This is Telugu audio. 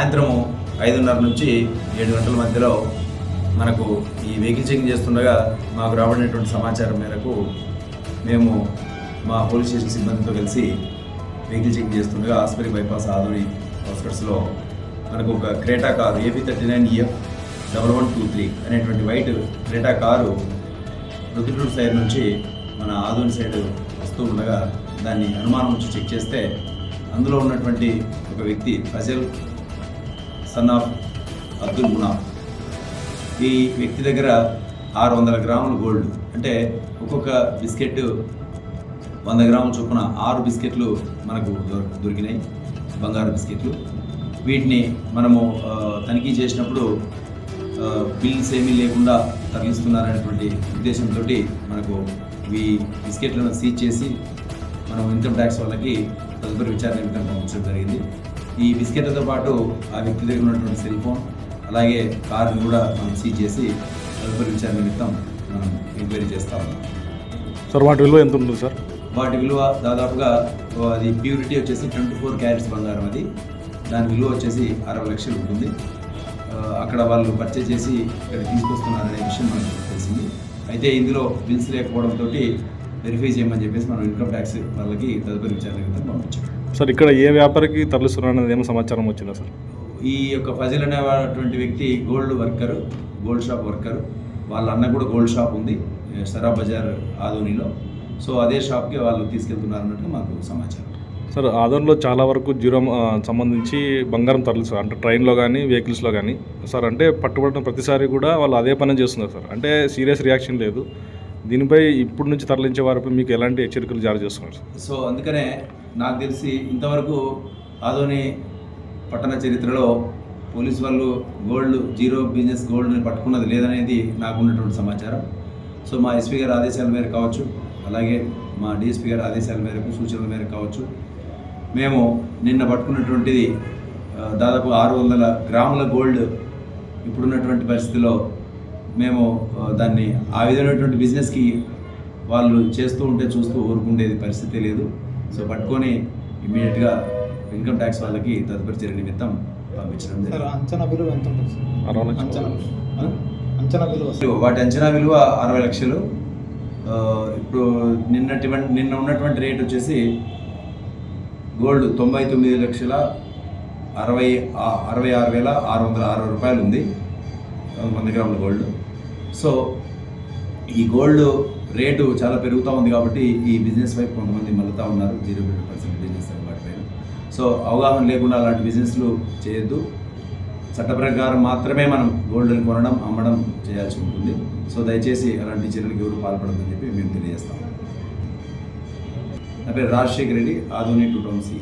సాయంత్రం 5:30 నుంచి 7 గంటల మధ్యలో మనకు ఈ వెహికల్ చెకింగ్ చేస్తుండగా మాకు రాబడినటువంటి సమాచారం మేరకు మేము మా పోలీస్ స్టేషన్ సిబ్బందితో కలిసి వెహికల్ చెకింగ్ చేస్తుండగా ఆస్పరి బైపాస్ ఆధుని అవుట్స్కట్స్లో మనకు ఒక క్రేటా కారు AP39EF1123 అనేటువంటి white Creta car Rudrur side నుంచి మన ఆధుని సైడ్ వస్తూ ఉండగా దాన్ని అనుమానం వచ్చి చెక్ చేస్తే అందులో ఉన్నటువంటి ఒక వ్యక్తి ఫజల్ సన్ ఆఫ్ అబ్దుల్ మునాఫ్, ఈ వ్యక్తి దగ్గర 600 గ్రాముల గోల్డ్, అంటే ఒక్కొక్క బిస్కెట్ 100 గ్రాముల చొప్పున 6 బిస్కెట్లు మనకు దొరికినాయి, బంగారు బిస్కెట్లు. వీటిని మనము తనిఖీ చేసినప్పుడు బిల్స్ ఏమీ లేకుండా తరలిస్తున్నారనేటువంటి ఉద్దేశంతో మనకు ఈ బిస్కెట్లను సీజ్ చేసి మనం ఇన్కమ్ ట్యాక్స్ వాళ్ళకి తదుపరి విచారణ నిమిత్తం పంపించడం జరిగింది. ఈ బిస్కెట్లతో పాటు ఆ వ్యక్తి దగ్గర ఉన్నటువంటి సెల్ ఫోన్ అలాగే కార్ని కూడా మనం సీజ్ చేసి తదుపరి విచారణ నిమిత్తం మనం ఎంక్వైరీ చేస్తా ఉన్నాం. సార్ వాటి విలువ ఎంత ఉంటుంది సార్? వాటి విలువ దాదాపుగా అది ప్యూరిటీ వచ్చేసి 24 క్యారెట్స్ బంగారం, అది దాని విలువ వచ్చేసి 60 లక్షలు ఉంటుంది. అక్కడ వాళ్ళు పర్చేజ్ చేసి ఇక్కడ తీసుకొస్తున్నారనే విషయం మనకు తెలిసింది. అయితే ఇందులో బిల్స్ లేకపోవడంతో వెరిఫై చేయమని చెప్పేసి మనం ఇన్కమ్ ట్యాక్స్ వాళ్ళకి తదుపరి విచారణ నిమిత్తం పంపించాం. సార్ ఇక్కడ ఏ వ్యాపారికి తరలిస్తున్నారు అనేది ఏమో సమాచారం వచ్చిందా సార్? ఈ యొక్క ఫజిల్ అనేటువంటి వ్యక్తి గోల్డ్ షాప్ వర్కరు. వాళ్ళ అన్న కూడా గోల్డ్ షాప్ ఉంది సరా బజార్ ఆధోనిలో. సో అదే షాప్కి వాళ్ళు తీసుకెళ్తున్నారన్నట్టు మాకు సమాచారం. సార్ ఆధోనిలో చాలా వరకు జీరో సంబంధించి బంగారం తరలిస్తారు, అంటే ట్రైన్లో కానీ వెహికల్స్లో కానీ. సార్ అంటే పట్టుబడిన ప్రతిసారి కూడా వాళ్ళు అదే పని చేస్తున్నారు సార్, అంటే సీరియస్ రియాక్షన్ లేదు. దీనిపై ఇప్పటి నుంచి తరలించే వారిపై మీకు ఎలాంటి హెచ్చరికలు జారీ చేస్తున్నారు సార్? సో అందుకనే నాకు తెలిసి ఇంతవరకు ఆధోని పట్టణ చరిత్రలో పోలీసు వాళ్ళు జీరో బిజినెస్ గోల్డ్ని పట్టుకున్నది లేదనేది నాకు ఉన్నటువంటి సమాచారం. సో మా ఎస్పీ గారి ఆదేశాల మేరకు కావచ్చు, అలాగే మా డిఎస్పీ గారి ఆదేశాల మేరకు సూచనల మేరకు కావచ్చు, మేము నిన్న పట్టుకున్నటువంటిది దాదాపు 600 గ్రాముల గోల్డ్. ఇప్పుడున్నటువంటి పరిస్థితిలో మేము దాన్ని ఆ విధమైనటువంటి బిజినెస్కి వాళ్ళు చేస్తూ ఉంటే చూస్తూ ఊరుకుండేది పరిస్థితి లేదు. సో పట్టుకొని ఇమ్మీడియట్గా ఇన్కమ్ ట్యాక్స్ వాళ్ళకి తదుపరి చర్య నిమిత్తం పంపించడం జరిగింది. వాటి అంచనా విలువ 60 లక్షలు. ఇప్పుడు నిన్న ఉన్నటువంటి రేట్ వచ్చేసి గోల్డ్ 99,66,660 రూపాయలు ఉంది, 100 గ్రాముల గోల్డ్. సో ఈ గోల్డ్ రేటు చాలా పెరుగుతూ ఉంది కాబట్టి ఈ బిజినెస్ వైపు కొంతమంది మళ్ళుతూ ఉన్నారు, 0% బిజినెస్ వాటిపైన. సో అవగాహన లేకుండా అలాంటి బిజినెస్లు చేయొద్దు. చట్ట ప్రకారం మాత్రమే మనం గోల్డ్ని కొనడం అమ్మడం చేయాల్సి ఉంటుంది. సో దయచేసి అలాంటి చర్యలకు ఎవరు పాల్పడదని చెప్పి మేము తెలియజేస్తాం. నా పేరు రాజశేఖర్ రెడ్డి, ఆధోని 2 టౌన్ సి.